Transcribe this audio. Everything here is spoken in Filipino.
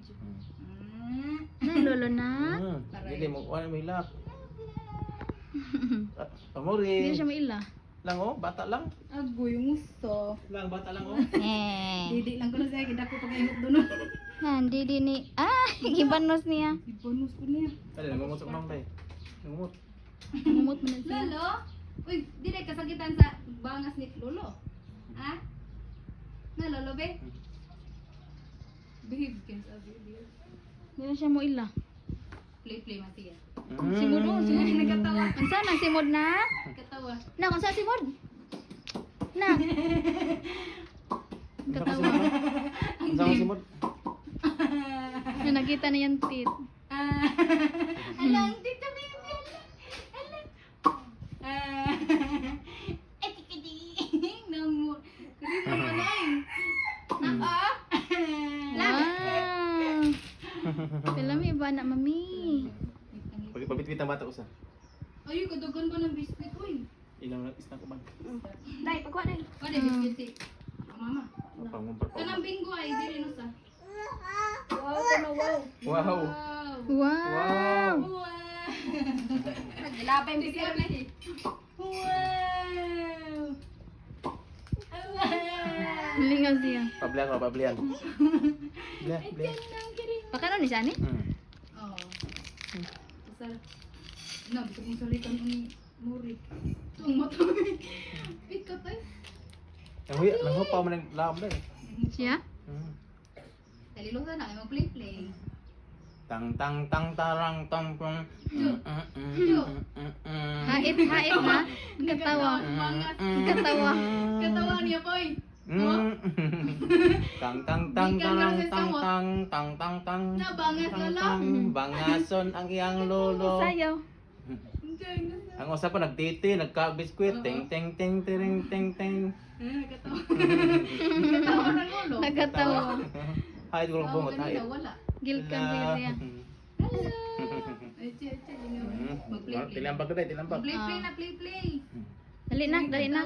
video. Lolo na. Dili mo wala mo hilak. Hindi Amore. siya maila. Lang oh, bata lang. Agoy, gusto. Lang bata lang oh. Didi lang ko na siya, kita ko pag-ihot doon. Hindi din ni. Gibanos niya. Ibonus ko niya. Dali nangumot sa mong day. Nangumot. Ngumot mo na siya. Lolo? Uy, di na kasakitan sa bangas ni Lolo. Ha? Na, Lolo, be? Behave ka sa video. Hindi na siya mo ila. Play, masiya. Simod o. Simod na Nagkatawa. Unsa nang simod na? Nagkatawa. Na, unsa simod? Na. Katawa. Ang sama simod. Na nakita na yan tit. Alang, tita, baby. Alang. Etikiding. Nang mo. Kasi pa manay. Naka. Wow. Kalami ba na mami? Pabitbit ang bata ko sa. Ay, kadugan ba ng biscuit, uy? Ilang isna ko man. Dai, pagwa dai. Pwede biscuit si mama. Pangumpar pa. Kanang bingo ay, dili no sa. Wow. Wow. Wow. Wow. Nagilapay mo siya na. Wow. Lingaw siya. Pablihan ko, pablihan. Blihan, blihan. Pakano ni siya ni? Oh. Sal. Na, bisa mo salitan ni Muri. Tung matay. Pikat ay. Nang hupa man ang lam day. Siya? Talilo sana ay mag-play. Tang tang tang tarang tang pang. Hait na. Katawa. Katawa. Katawa niya, boy. Tang tang tang tarang tang tang tang tang tang. Nabangas na lang. Bangason ang iyang lolo. Sayaw. Ang usa pa nagtiti, nagka-biskwit, ting ting ting ting ting ting. Katawa. Katawa ng lolo. Nagkatawa. Hay ko lang bungot hay. Wala. Gilkan siya. Hello. Ay, che. Mag-play. Tilambag ka day, tilambag. Play na, play. Dali na.